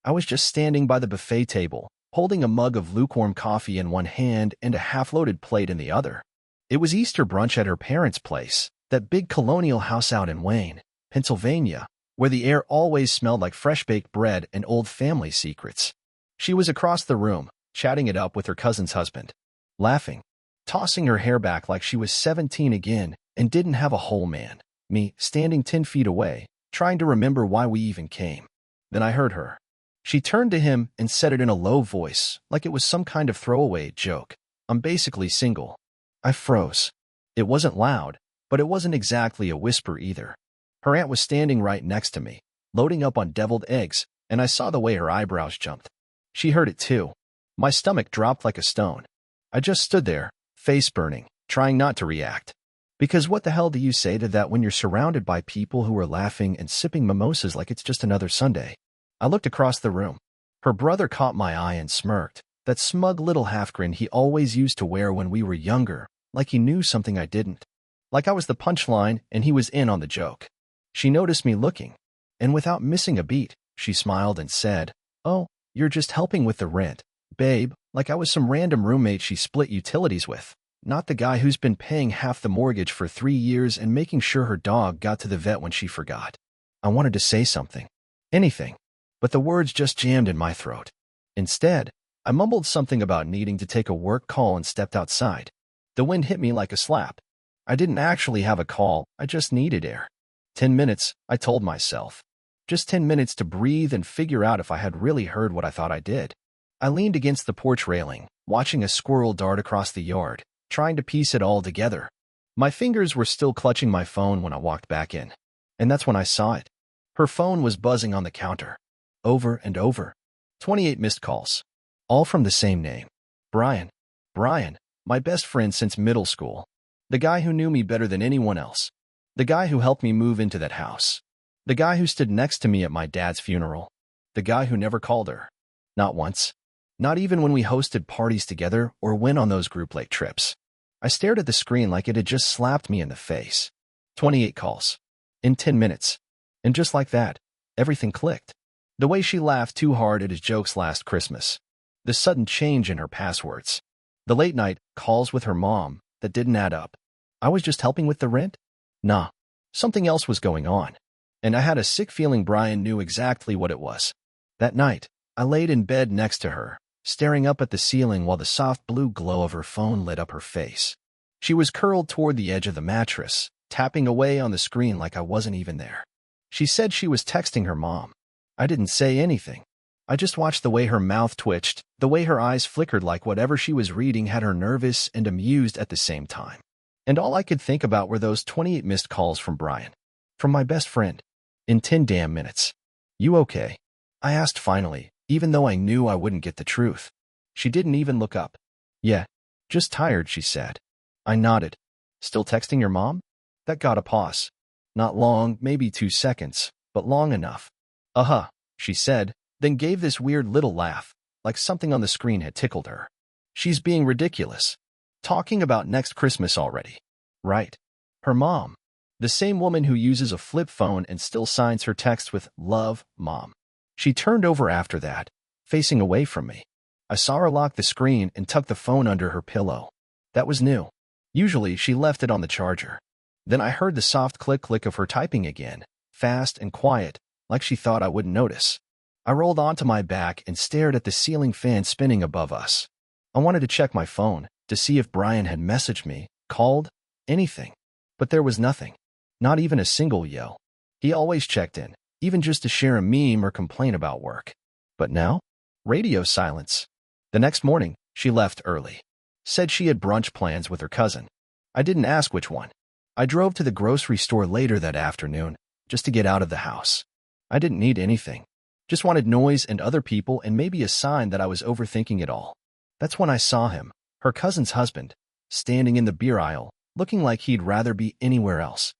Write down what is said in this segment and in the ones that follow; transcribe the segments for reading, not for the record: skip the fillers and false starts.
I was just standing by the buffet table, holding a mug of lukewarm coffee in one hand and a half-loaded plate in the other. It was Easter brunch at her parents' place, that big colonial house out in Wayne, Pennsylvania, where the air always smelled like fresh-baked bread and old family secrets. She was across the room, chatting it up with her cousin's husband, laughing, tossing her hair back like she was 17 again and didn't have a whole man. Me, standing 10 feet away, trying to remember why we even came. Then I heard her. She turned to him and said it in a low voice, like it was some kind of throwaway joke. "I'm basically single." I froze. It wasn't loud, but it wasn't exactly a whisper either. Her aunt was standing right next to me, loading up on deviled eggs, and I saw the way her eyebrows jumped. She heard it too. My stomach dropped like a stone. I just stood there, face burning, trying not to react. Because what the hell do you say to that when you're surrounded by people who are laughing and sipping mimosas like it's just another Sunday? I looked across the room. Her brother caught my eye and smirked, that smug little half-grin he always used to wear when we were younger, like he knew something I didn't. Like I was the punchline and he was in on the joke. She noticed me looking, and without missing a beat, she smiled and said, "Oh, you're just helping with the rent, babe," like I was some random roommate she split utilities with, not the guy who's been paying half the mortgage for 3 years and making sure her dog got to the vet when she forgot. I wanted to say something. Anything. But the words just jammed in my throat. Instead, I mumbled something about needing to take a work call and stepped outside. The wind hit me like a slap. I didn't actually have a call, I just needed air. 10 minutes, I told myself. Just 10 minutes to breathe and figure out if I had really heard what I thought I did. I leaned against the porch railing, watching a squirrel dart across the yard, trying to piece it all together. My fingers were still clutching my phone when I walked back in. And that's when I saw it. Her phone was buzzing on the counter. Over and over. 28 missed calls. All from the same name. Brian. Brian, my best friend since middle school. The guy who knew me better than anyone else. The guy who helped me move into that house. The guy who stood next to me at my dad's funeral. The guy who never called her. Not once. Not even when we hosted parties together or went on those group lake trips. I stared at the screen like it had just slapped me in the face. 28 calls. In 10 minutes. And just like that, everything clicked. The way she laughed too hard at his jokes last Christmas. The sudden change in her passwords. The late-night calls with her mom that didn't add up. I was just helping with the rent? Nah. Something else was going on. And I had a sick feeling Brian knew exactly what it was. That night, I laid in bed next to her, staring up at the ceiling while the soft blue glow of her phone lit up her face. She was curled toward the edge of the mattress, tapping away on the screen like I wasn't even there. She said she was texting her mom. I didn't say anything. I just watched the way her mouth twitched, the way her eyes flickered like whatever she was reading had her nervous and amused at the same time. And all I could think about were those 28 missed calls from Brian. From my best friend. In 10 damn minutes. "You okay?" I asked finally, even though I knew I wouldn't get the truth. She didn't even look up. "Yeah. Just tired," she said. I nodded. "Still texting your mom?" That got a pause. Not long, maybe 2 seconds, but long enough. "Uh-huh," she said, then gave this weird little laugh, like something on the screen had tickled her. She's being ridiculous. Talking about next Christmas already. Right. Her mom. The same woman who uses a flip phone and still signs her text with "Love, Mom." She turned over after that, facing away from me. I saw her lock the screen and tuck the phone under her pillow. That was new. Usually, she left it on the charger. Then I heard the soft click-click of her typing again, fast and quiet, like she thought I wouldn't notice. I rolled onto my back and stared at the ceiling fan spinning above us. I wanted to check my phone, to see if Brian had messaged me, called, anything. But there was nothing. Not even a single yell. He always checked in, even just to share a meme or complain about work. But now? Radio silence. The next morning, she left early. Said she had brunch plans with her cousin. I didn't ask which one. I drove to the grocery store later that afternoon, just to get out of the house. I didn't need anything. Just wanted noise and other people and maybe a sign that I was overthinking it all. That's when I saw him, her cousin's husband, standing in the beer aisle, looking like he'd rather be anywhere else.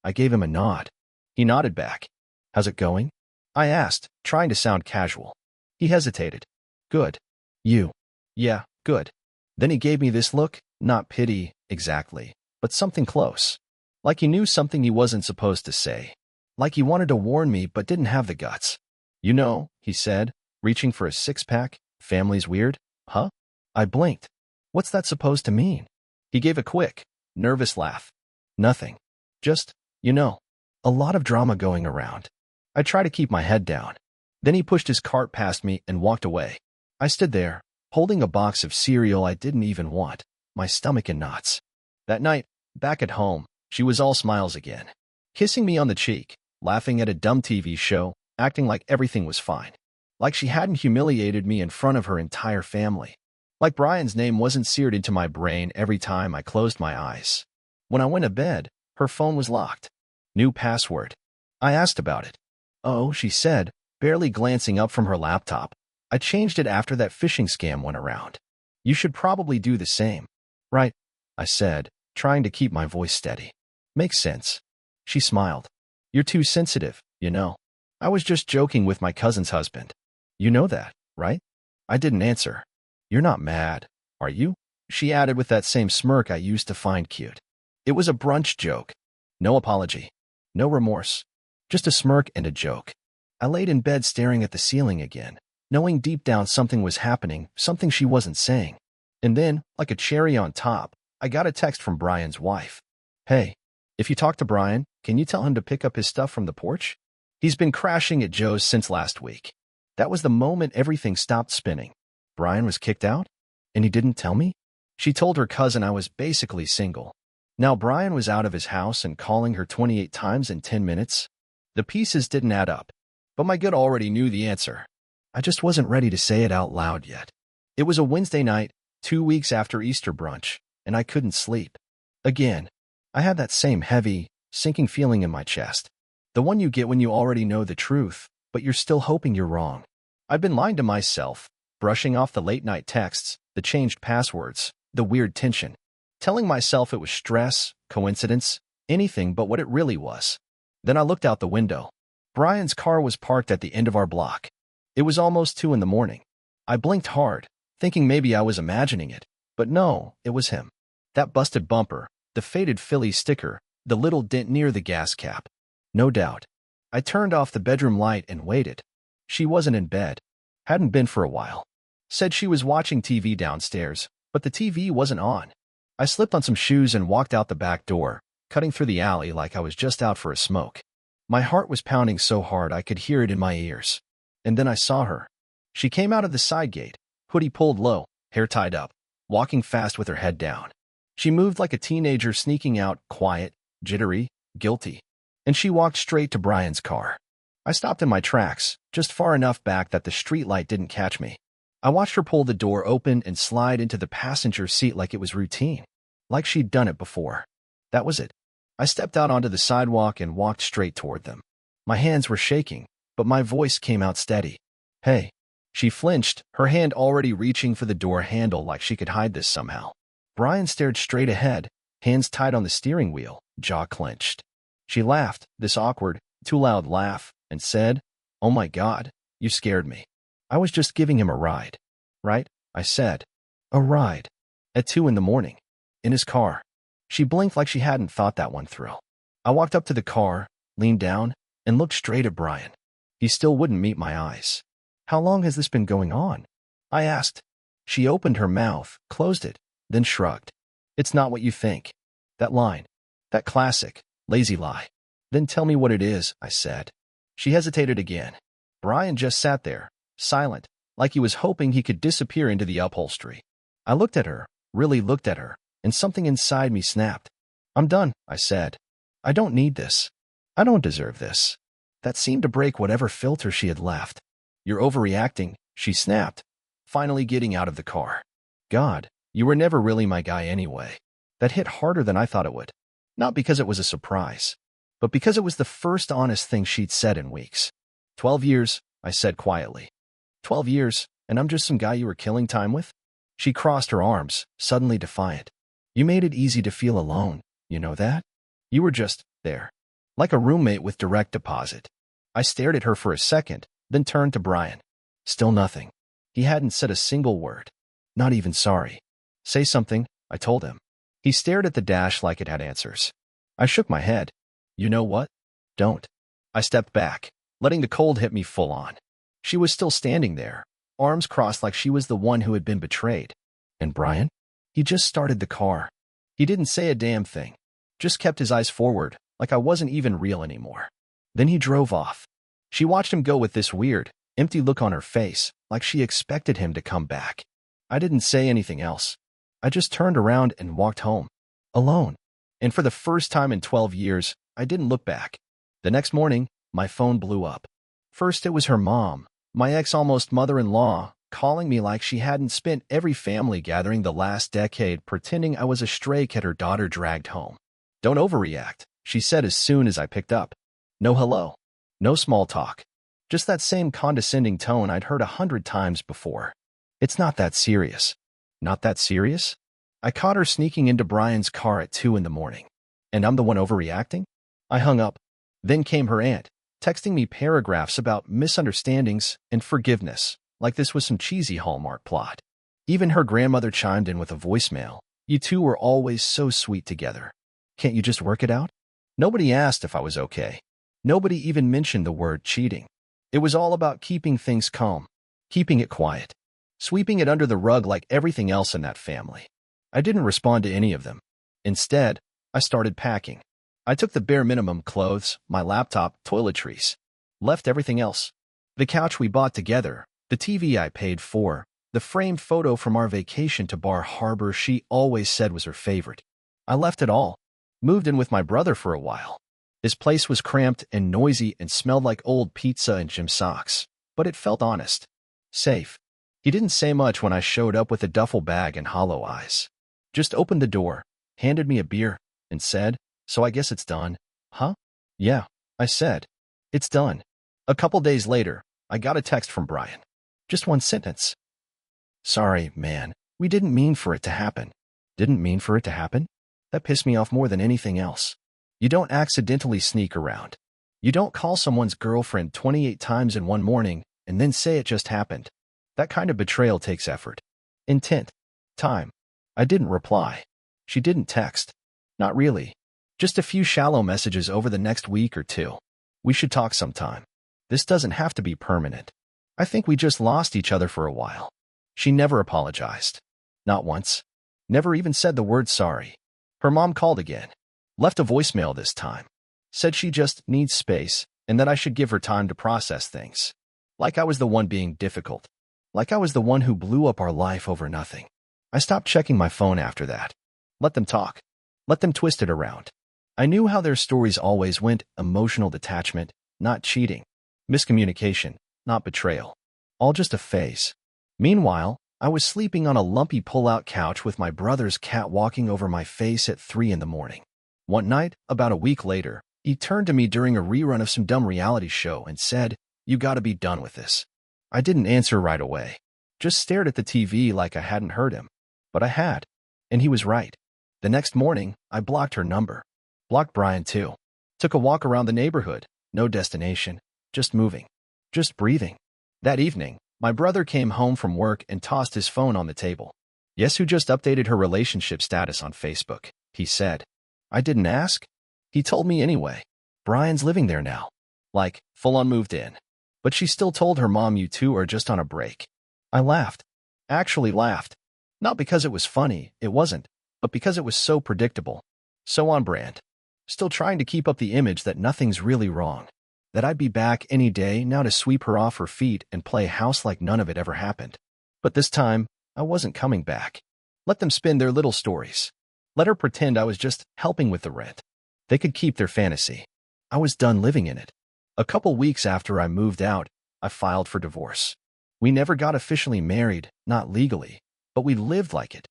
I gave him a nod. He nodded back. "How's it going?" I asked, trying to sound casual. He hesitated. "Good. You?" "Yeah, good." Then he gave me this look, not pity, exactly, but something close. Like he knew something he wasn't supposed to say. Like he wanted to warn me but didn't have the guts. "You know," he said, Reaching for a six-pack? Family's weird? Huh? I blinked. What's that supposed to mean? He gave a quick, nervous laugh. Nothing. Just, a lot of drama going around. I tried to keep my head down. Then he pushed his cart past me and walked away. I stood there, holding a box of cereal I didn't even want, my stomach in knots. That night, back at home, she was all smiles again. Kissing me on the cheek, laughing at a dumb TV show, acting like everything was fine. Like she hadn't humiliated me in front of her entire family. Like Brian's name wasn't seared into my brain every time I closed my eyes. When I went to bed, her phone was locked. New password. I asked about it. Oh, she said, barely glancing up from her laptop. I changed it after that phishing scam went around. You should probably do the same. Right, I said, trying to keep my voice steady. Makes sense. She smiled. You're too sensitive, I was just joking with my cousin's husband. You know that, right? I didn't answer. You're not mad, are you? She added with that same smirk I used to find cute. It was a brunch joke. No apology. No remorse. Just a smirk and a joke. I laid in bed staring at the ceiling again, knowing deep down something was happening, something she wasn't saying. And then, like a cherry on top, I got a text from Brian's wife. Hey, if you talk to Brian, can you tell him to pick up his stuff from the porch? He's been crashing at Joe's since last week. That was the moment everything stopped spinning. Brian was kicked out? And he didn't tell me? She told her cousin I was basically single. Now Brian was out of his house and calling her 28 times in 10 minutes? The pieces didn't add up. But my gut already knew the answer. I just wasn't ready to say it out loud yet. It was a Wednesday night, 2 weeks after Easter brunch, and I couldn't sleep. Again, I had that same heavy, sinking feeling in my chest. The one you get when you already know the truth, but you're still hoping you're wrong. I'd been lying to myself, brushing off the late-night texts, the changed passwords, the weird tension, telling myself it was stress, coincidence, anything but what it really was. Then I looked out the window. Brian's car was parked at the end of our block. It was almost 2 a.m. I blinked hard, thinking maybe I was imagining it, but no, it was him. That busted bumper, the faded Philly sticker, the little dent near the gas cap. No doubt. I turned off the bedroom light and waited. She wasn't in bed. Hadn't been for a while. Said she was watching TV downstairs, but the TV wasn't on. I slipped on some shoes and walked out the back door, cutting through the alley like I was just out for a smoke. My heart was pounding so hard I could hear it in my ears. And then I saw her. She came out of the side gate, hoodie pulled low, hair tied up, walking fast with her head down. She moved like a teenager sneaking out, quiet, jittery, guilty. And she walked straight to Brian's car. I stopped in my tracks, just far enough back that the streetlight didn't catch me. I watched her pull the door open and slide into the passenger seat like it was routine, like she'd done it before. That was it. I stepped out onto the sidewalk and walked straight toward them. My hands were shaking, but my voice came out steady. Hey. She flinched, her hand already reaching for the door handle like she could hide this somehow. Brian stared straight ahead, hands tight on the steering wheel, jaw clenched. She laughed, this awkward, too loud laugh, and said, "Oh my God, you scared me. I was just giving him a ride." "Right?" I said. "A ride. At 2 a.m. In his car." She blinked like she hadn't thought that one through. I walked up to the car, leaned down, and looked straight at Brian. He still wouldn't meet my eyes. "How long has this been going on?" I asked. She opened her mouth, closed it, then shrugged. "It's not what you think." That line. That classic, lazy lie. "Then tell me what it is," I said. She hesitated again. Brian just sat there, silent, like he was hoping he could disappear into the upholstery. I looked at her, really looked at her, and something inside me snapped. "I'm done," I said. "I don't need this. I don't deserve this." That seemed to break whatever filter she had left. "You're overreacting," she snapped, finally getting out of the car. God, you were never really my guy anyway. That hit harder than I thought it would. Not because it was a surprise, but because it was the first honest thing she'd said in weeks. 12 years, I said quietly. 12 years, and I'm just some guy you were killing time with? She crossed her arms, suddenly defiant. You made it easy to feel alone, you know that? You were just there. Like a roommate with direct deposit. I stared at her for a second, then turned to Brian. Still nothing. He hadn't said a single word. Not even sorry. "Say something," I told him. He stared at the dash like it had answers. I shook my head. "You know what? Don't." I stepped back, letting the cold hit me full on. She was still standing there, arms crossed like she was the one who had been betrayed. And Brian? He just started the car. He didn't say a damn thing. Just kept his eyes forward, like I wasn't even real anymore. Then he drove off. She watched him go with this weird, empty look on her face, like she expected him to come back. I didn't say anything else. I just turned around and walked home. Alone. And for the first time in 12 years, I didn't look back. The next morning, my phone blew up. First it was her mom, my ex-almost mother-in-law, calling me like she hadn't spent every family gathering the last decade pretending I was a stray cat her daughter dragged home. "Don't overreact," she said as soon as I picked up. No hello. No small talk. Just that same condescending tone I'd heard 100 times before. "It's not that serious." Not that serious? I caught her sneaking into Brian's car at 2 in the morning. And I'm the one overreacting? I hung up. Then came her aunt, texting me paragraphs about misunderstandings and forgiveness, like this was some cheesy Hallmark plot. Even her grandmother chimed in with a voicemail. "You two were always so sweet together. Can't you just work it out?" Nobody asked if I was okay. Nobody even mentioned the word cheating. It was all about keeping things calm, keeping it quiet, sweeping it under the rug like everything else in that family. I didn't respond to any of them. Instead, I started packing. I took the bare minimum: clothes, my laptop, toiletries. Left everything else. The couch we bought together, the TV I paid for, the framed photo from our vacation to Bar Harbor she always said was her favorite. I left it all. Moved in with my brother for a while. His place was cramped and noisy and smelled like old pizza and gym socks, but it felt honest. Safe. He didn't say much when I showed up with a duffel bag and hollow eyes. Just opened the door, handed me a beer, and said, "So I guess it's done." "Huh?" "Yeah," I said. "It's done." A couple days later, I got a text from Brian. Just one sentence. "Sorry, man. We didn't mean for it to happen." Didn't mean for it to happen? That pissed me off more than anything else. You don't accidentally sneak around. You don't call someone's girlfriend 28 times in one morning and then say it just happened. That kind of betrayal takes effort. Intent. Time. I didn't reply. She didn't text. Not really. Just a few shallow messages over the next week or two. "We should talk sometime. This doesn't have to be permanent. I think we just lost each other for a while." She never apologized. Not once. Never even said the word sorry. Her mom called again. Left a voicemail this time. Said she just needs space and that I should give her time to process things. Like I was the one being difficult. Like I was the one who blew up our life over nothing. I stopped checking my phone after that. Let them talk. Let them twist it around. I knew how their stories always went: emotional detachment, not cheating. Miscommunication, not betrayal. All just a phase. Meanwhile, I was sleeping on a lumpy pull-out couch with my brother's cat walking over my face at 3 in the morning. One night, about a week later, he turned to me during a rerun of some dumb reality show and said, "You gotta be done with this." I didn't answer right away. Just stared at the TV like I hadn't heard him. But I had. And he was right. The next morning, I blocked her number. Blocked Brian too. Took a walk around the neighborhood. No destination. Just moving. Just breathing. That evening, my brother came home from work and tossed his phone on the table. "Guess who just updated her relationship status on Facebook?" he said. I didn't ask. He told me anyway. Brian's living there now. Like, full-on moved in. But she still told her mom you two are just on a break. I laughed. Actually laughed. Not because it was funny, it wasn't, but because it was so predictable. So on brand. Still trying to keep up the image that nothing's really wrong. That I'd be back any day now to sweep her off her feet and play house like none of it ever happened. But this time, I wasn't coming back. Let them spin their little stories. Let her pretend I was just helping with the rent. They could keep their fantasy. I was done living in it. A couple weeks after I moved out, I filed for divorce. We never got officially married, not legally, but we lived like it.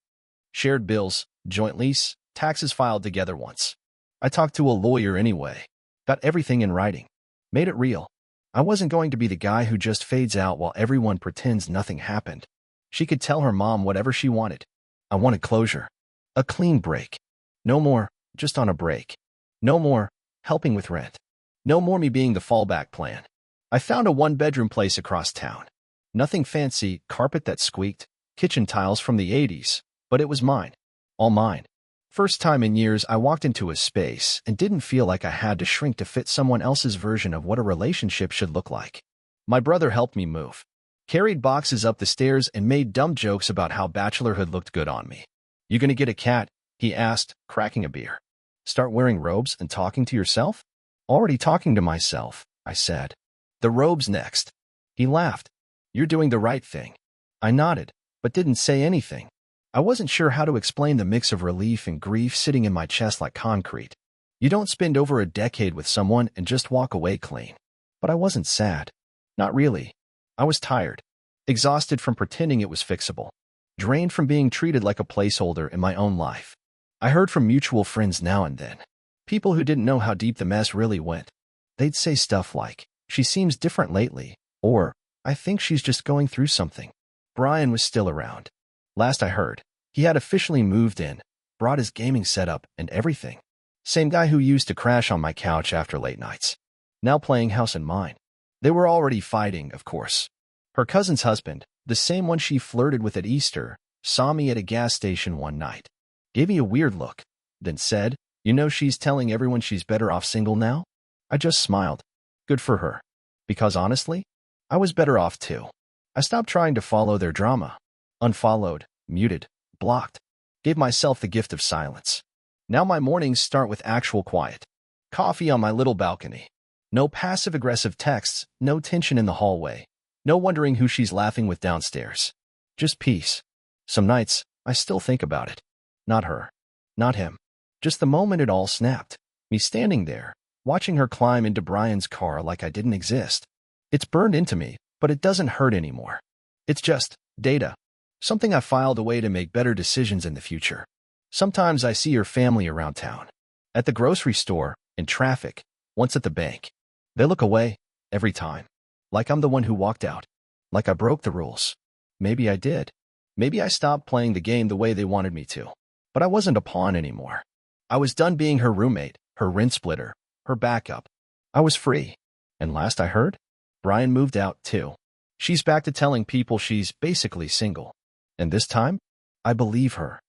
Shared bills, joint lease, taxes filed together once. I talked to a lawyer anyway. Got everything in writing. Made it real. I wasn't going to be the guy who just fades out while everyone pretends nothing happened. She could tell her mom whatever she wanted. I wanted closure. A clean break. No more, just on a break. No more, helping with rent. No more me being the fallback plan. I found a one-bedroom place across town. Nothing fancy, carpet that squeaked, kitchen tiles from the 80s, but it was mine. All mine. First time in years I walked into a space and didn't feel like I had to shrink to fit someone else's version of what a relationship should look like. My brother helped me move, carried boxes up the stairs, and made dumb jokes about how bachelorhood looked good on me. "You gonna get a cat?" he asked, cracking a beer. "Start wearing robes and talking to yourself?" "Already talking to myself," I said. "The robes next." He laughed. "You're doing the right thing." I nodded, but didn't say anything. I wasn't sure how to explain the mix of relief and grief sitting in my chest like concrete. You don't spend over a decade with someone and just walk away clean. But I wasn't sad. Not really. I was tired, exhausted from pretending it was fixable, drained from being treated like a placeholder in my own life. I heard from mutual friends now and then, people who didn't know how deep the mess really went. They'd say stuff like, "She seems different lately," or, "I think she's just going through something." Brian was still around. Last I heard, he had officially moved in, brought his gaming setup and everything. Same guy who used to crash on my couch after late nights. Now playing house in mine. They were already fighting, of course. Her cousin's husband, the same one she flirted with at Easter, saw me at a gas station one night. Gave me a weird look, then said, "You know she's telling everyone she's better off single now?" I just smiled. Good for her. Because honestly, I was better off too. I stopped trying to follow their drama. Unfollowed, muted, blocked. Gave myself the gift of silence. Now my mornings start with actual quiet. Coffee on my little balcony. No passive-aggressive texts, no tension in the hallway. No wondering who she's laughing with downstairs. Just peace. Some nights, I still think about it. Not her. Not him. Just the moment it all snapped. Me standing there, watching her climb into Brian's car like I didn't exist. It's burned into me, but it doesn't hurt anymore. It's just data. Something I filed away to make better decisions in the future. Sometimes I see her family around town. At the grocery store, in traffic, once at the bank. They look away, every time. Like I'm the one who walked out. Like I broke the rules. Maybe I did. Maybe I stopped playing the game the way they wanted me to. But I wasn't a pawn anymore. I was done being her roommate, her rent splitter, her backup. I was free. And last I heard, Brian moved out too. She's back to telling people she's basically single. And this time, I believe her.